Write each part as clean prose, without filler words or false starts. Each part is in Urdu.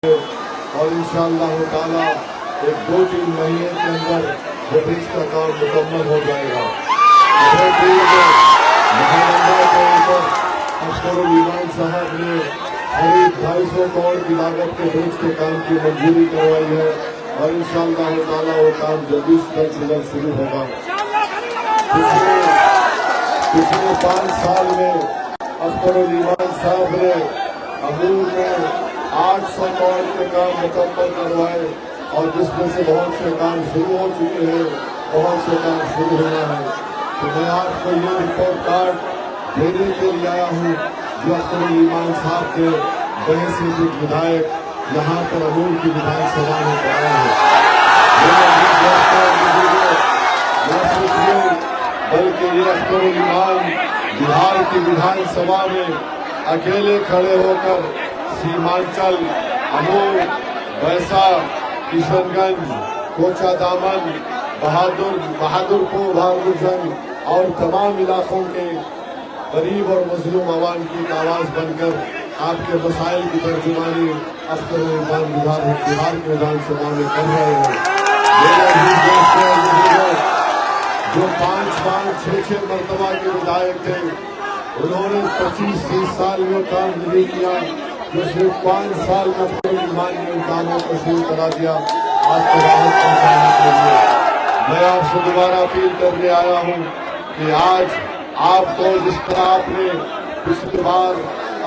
اور انشاءاللہ تعالی ایک 2-3 مہینے کے اندر وہ برج کا کام مکمل ہو جائے گا۔ مہارنڈا کے اوپر افسر الایمان صاحب نے قریب 250 کروڑ کی لاگت کے برج کے کام کی منظوری کروائی ہے اور انشاءاللہ تعالی وہ کام جلدی سے جلد شروع ہوگا۔ پچھلے 5 سال میں افسر الایمان صاحب نے امور میں 800 کروڑ کے کام مکمل کروائے اور جس میں سے بہت سے کام شروع ہو چکے ہیں، بہت سے کام شروع ہونا ہے۔ تو میں آپ کو یہ رپورٹ کارڈ دینے کے لیے آیا ہوں جو افسر الایمان صاحب کے بحیثیت ایک ودھائک یہاں پر امور کی ودھان سبھا میں پڑھا ہے۔ بلکہ یہ افسر الایمان بہار کی ودھان سبھا میں اکیلے کھڑے ہو کر سیمانچل، امور، بیسا، کشن گنج، کوچا دامن، بہادرپور، بہادر اور تمام علاقوں کے غریب اور مظلوم عوام کی ایک آواز بن کر آپ کے مسائل کی ترجمانی افسر الایمان بہار کے ودھان سبھا میں کر رہے ہیں۔ میرے عزیز دوستوں اور بزرگوں، جو 5-6 مرتبہ کے ودھائک تھے، انہوں نے 25-30 سال میں کام نہیں کیا، جو صرف 5 سال میں افسر الایمان نے ان کاموں کو شروع کرا دیا آپ کو راحت پہنچانے کے لیے۔ میں آپ سے دوبارہ اپیل کرنے آیا ہوں کہ آج آپ کو جس طرح آپ نے پچھلی بار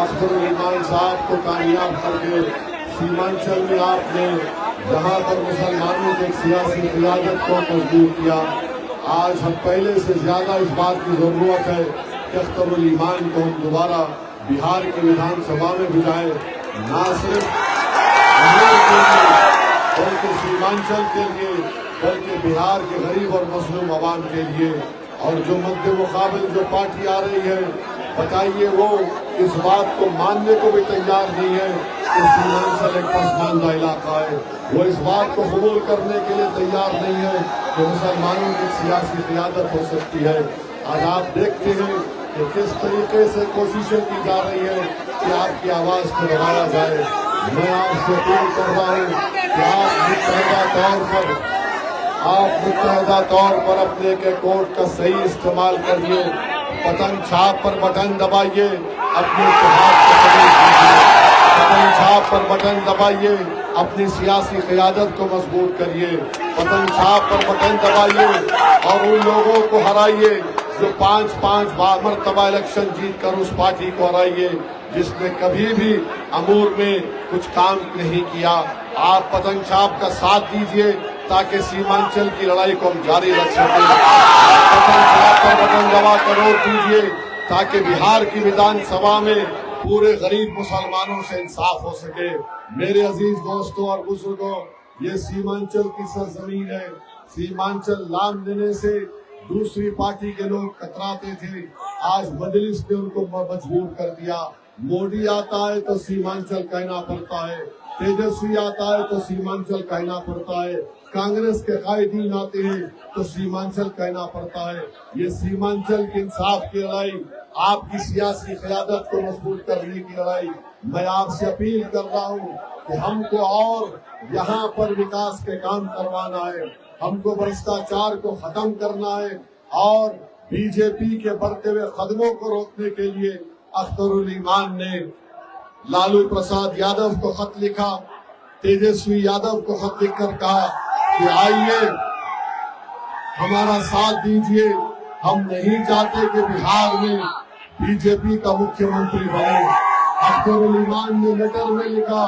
افسر الایمان صاحب کو کامیاب کر کے سیمانچل میں آپ نے جہاں پر مسلمانوں کے سیاسی قیادت کو مضبوط کیا، آج ہم پہلے سے زیادہ اس بات کی ضرورت ہے کہ افسر الایمان کو ہم دوبارہ بہار کے ودھان سبھا میں بجائے، نہ صرف امور کے لیے بلکہ سیمانچل کے لیے، بلکہ بہار کے غریب اور مظلوم عوام کے لیے۔ اور جو مد مقابل جو پارٹی آ رہی ہے، بتائیے وہ اس بات کو ماننے کو بھی تیار نہیں ہے کہ سیمانچل ایک پسماندہ علاقہ ہے، وہ اس بات کو قبول کرنے کے لیے تیار نہیں ہے کہ مسلمانوں کی سیاسی قیادت ہو سکتی ہے۔ آج آپ دیکھتے ہیں کہ کس طریقے سے کوششیں کی جا رہی ہے کہ آپ کی آواز کو دبایا جائے۔ میں آپ سے اپیل کر رہا ہوں کہ آپ متحدہ طور پر اپنے کے کوڈ کا صحیح استعمال کریے، بٹن چھاپ پر بٹن دبائیے، اپنے اتحاد کو قبول کیجیے، بٹن چھاپ پر بٹن دبائیے، اپنی سیاسی قیادت کو مضبوط کریے، بٹن چھاپ پر بٹن دبائیے اور ان لوگوں کو ہرائیے جو 5 مرتبہ الیکشن جیت کر اس پارٹی کو ہرائیے جس نے کبھی بھی امور میں کچھ کام نہیں کیا۔ آپ بٹن چھاپ کا ساتھ دیجئے تاکہ سیمانچل کی لڑائی کو ہم جاری رکھ سکیں۔ بٹن چھاپ پر بٹن دبا کر ووٹ دیجئے تاکہ بہار کی ودھان سبھا میں پورے غریب مسلمانوں سے انصاف ہو سکے۔ میرے عزیز دوستوں اور بزرگوں، یہ سیمانچل کی سرزمین ہے۔ سیمانچل نام لینے سے دوسری پارٹی کے لوگ کتراتے تھے، آج مجلس نے ان کو مجبور کر دیا۔ مودی آتا ہے تو سیمانچل کہنا پڑتا ہے، تیجسوی آتا ہے تو سیمانچل کہنا پڑتا ہے، کانگریس کے قائدین آتے ہیں تو سیمانچل کہنا پڑتا ہے۔ یہ سیمانچل کی انصاف کی لڑائی، آپ کی سیاسی قیادت کو مضبوط کرنے کی لڑائی۔ میں آپ سے اپیل کر رہا ہوں کہ ہم کو اور یہاں پر وکاس کے کام کروانا ہے، ہم کو بھرشٹاچار کو ختم کرنا ہے اور بی جے پی کے بڑھتے ہوئے قدموں کو روکنے کے لیے افسر الایمان نے لالو پرساد یادو کو خط لکھا، تیجسوی یادو کو خط لکھ کر کہا کہ آئیے ہمارا ساتھ دیجئے، ہم نہیں چاہتے کہ بہار میں بی جے پی کا مکھیہ منتری بنے۔ افسر الایمان نے لیٹر میں لکھا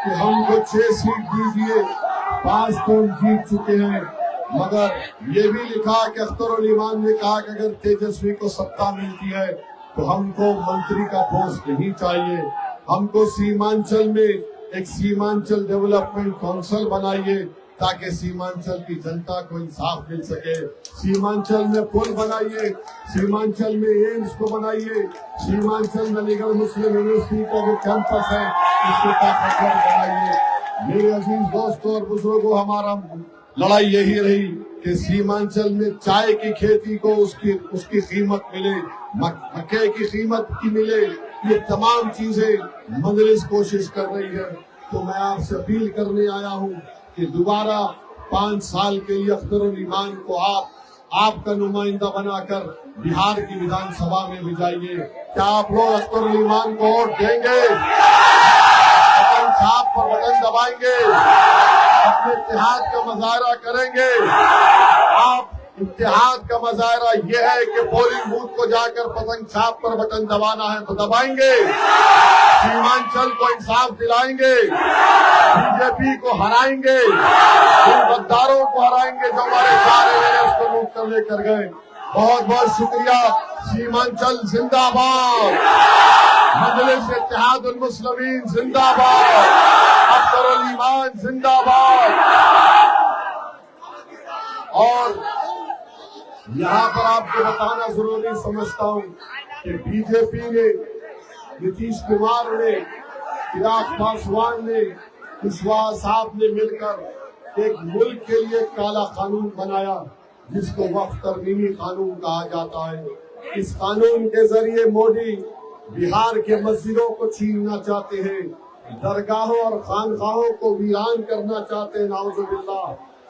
کہ ہم کو 6 سیٹ دیجئے، 5 تو جیت چکے ہیں، مگر یہ بھی لکھا کہ افسر الایمان نے کہا کہ اگر تیجسوی کو ستہ ملتی ہے تو ہم کو منتری کا پوسٹ نہیں چاہیے، ہم کو سیمانچل میں ایک سیمانچل ڈیولپمنٹ کونسل بنائیے تاکہ سیمانچل کی جنتا کو انصاف مل سکے، سیمانچل میں پل بنائیے، سیمانچل میں ایمز کو بنائیے، سیمانچل میں علی گڑھ مسلم یونیورسٹی کا جو کیمپس ہے اس کو طاقتور بنائیے۔ میرے عزیز دوستوں اور بزرگوں، ہمارا لڑائی یہی رہی کہ سیمانچل میں چائے کی کھیتی کو اس کی قیمت ملے، مکے کی قیمت کی ملے۔ یہ تمام چیزیں مجلس کوشش کر رہی ہے تو میں آپ سے اپیل کرنے آیا ہوں کہ دوبارہ 5 سال کے لیے اختر الایمان کو آپ کا نمائندہ بنا کر بہار کی ویدھان سبھا میں بھیجائیے۔ کیا آپ لوگ اختر الایمان کو ووٹ دیں گے؟ بٹن چھاپ پر بٹن دبائیں گے؟ اپنے اتحاد کا مظاہرہ کریں گے؟ آپ اتحاد کا مظاہرہ یہ ہے کہ پولنگ بوتھ کو جا کر پتنگ چھاپ پر بٹن دبانا ہے تو دبائیں گے؟ سیمانچل کو انصاف دلائیں گے؟ بی جے پی کو ہرائیں گے؟ ان غداروں کو ہرائیں گے جو ہمارے 4 MLAs کو لوٹ کر لے کر گئے؟ بہت بہت شکریہ۔ سیمانچل زندہ باد، مجلس اتحاد المسلمین زندہ باد، اختر الایمان زندہ باد۔ اور یہاں پر آپ کو بتانا ضروری سمجھتا ہوں کہ بی جے پی نے، نتیش کمار نے، چراغ پاسوان نے، کشواہا صاحب نے مل کر ایک ملک کے لیے کالا قانون بنایا جس کو وقف ترمیمی قانون کہا جاتا ہے۔ اس قانون کے ذریعے مودی بہار کے مسجدوں کو چھیننا چاہتے ہیں، درگاہوں اور خانقاہوں کو ویران کرنا چاہتے ہیں، نعوذ باللہ،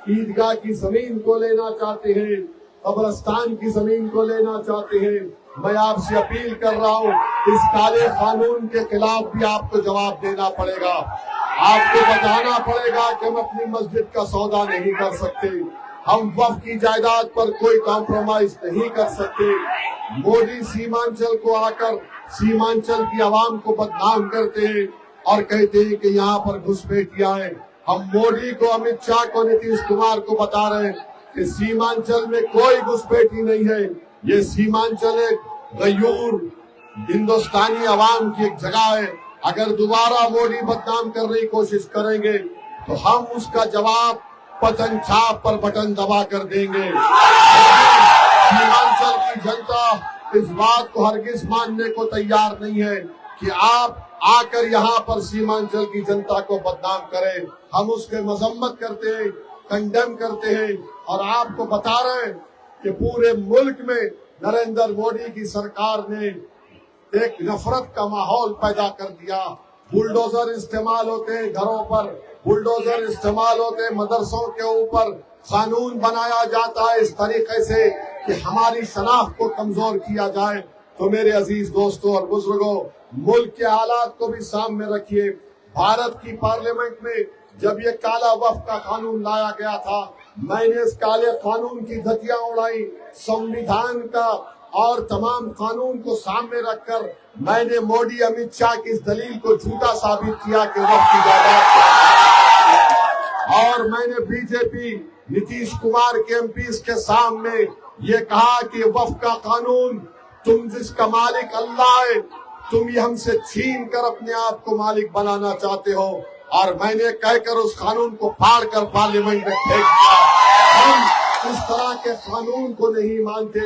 عیدگاہ کی زمین کو لینا چاہتے ہیں، قبرستان کی زمین کو لینا چاہتے ہیں۔ میں آپ سے اپیل کر رہا ہوں، اس کالے قانون کے خلاف بھی آپ کو جواب دینا پڑے گا۔ آپ کو بتانا پڑے گا کہ ہم اپنی مسجد کا سودا نہیں کر سکتے، ہم وقف کی جائیداد پر کوئی کمپرومائز نہیں کر سکتے۔ مودی سیمانچل کو آ کر سیمانچل کی عوام کو بدنام کرتے ہیں اور کہتے ہیں کہ یہاں پر گھسپیٹیاں ہیں۔ ہم مودی کو، امت شاہ کو، نتیش کمار کو بتا رہے ہیں کہ سیمانچل میں کوئی گھسپیٹی نہیں ہے۔ یہ سیمانچل ایک غیور ہندوستانی عوام کی ایک جگہ ہے۔ اگر دوبارہ مودی بدنام کرنے کی کوشش کریں گے تو ہم اس کا جواب پتنگ چھاپ پر بٹن دبا کر دیں گے۔ سیمانچل کی جنتا اس بات کو ہرگز ماننے کو تیار نہیں ہے کہ آپ آ کر یہاں پر سیمانچل کی جنتا کو بدنام کریں۔ ہم اس کے مذمت کرتے ہیں، کنڈیم کرتے ہیں اور آپ کو بتا رہے ہیں کہ پورے ملک میں نریندر مودی کی سرکار نے ایک نفرت کا ماحول پیدا کر دیا۔ بلڈوزر استعمال ہوتے ہیں گھروں پر، بلڈوزر استعمال ہوتے ہیں مدرسوں کے اوپر، قانون بنایا جاتا ہے اس طریقے سے کہ ہماری شناخت کو کمزور کیا جائے۔ تو میرے عزیز دوستوں اور بزرگوں، ملک کے حالات کو بھی سامنے رکھیے۔ بھارت کی پارلیمنٹ میں جب یہ کالا وقف کا قانون لایا گیا تھا، میں نے اس کالے قانون کی دھجیاں اڑائی، سمویدھان کا اور تمام قانون کو سامنے رکھ کر میں نے مودی امت شاہ کی اس دلیل کو جھوٹا ثابت کیا کہ وقف کی جائیداد، اور میں نے بی جے پی، نتیش کمار کے ایم پیز کے سامنے یہ کہا کہ وقف کا قانون، تم جس کا مالک اللہ ہے، تم یہ ہم سے چھین کر اپنے آپ کو مالک بنانا چاہتے ہو، اور میں نے کہہ کر اس قانون کو پھاڑ کر پارلیمنٹ میں پھینک دیا۔ ہم اس طرح کے قانون کو نہیں مانتے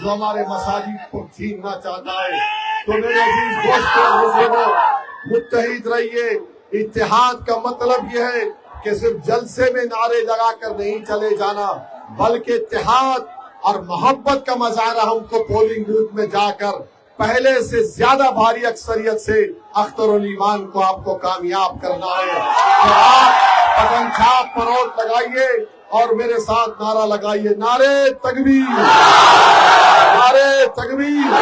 جو ہمارے مساجد کو چھیننا چاہتا ہے۔ تو میرے عزیز دوستوں اور بزرگوں، متحد رہیے۔ اتحاد کا مطلب یہ ہے کہ صرف جلسے میں نعرے لگا کر نہیں چلے جانا، بلکہ اتحاد اور محبت کا مظاہرہ ہم کو پولنگ بوتھ میں جا کر پہلے سے زیادہ بھاری اکثریت سے اختر الایمان کو آپ کو کامیاب کرنا ہے۔ تو آپ پتنگ چھاپ پر ووٹ لگائیے اور میرے ساتھ نعرہ لگائیے، نعرے تکبیر، نعرے تکبیر۔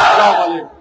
السلام علیکم۔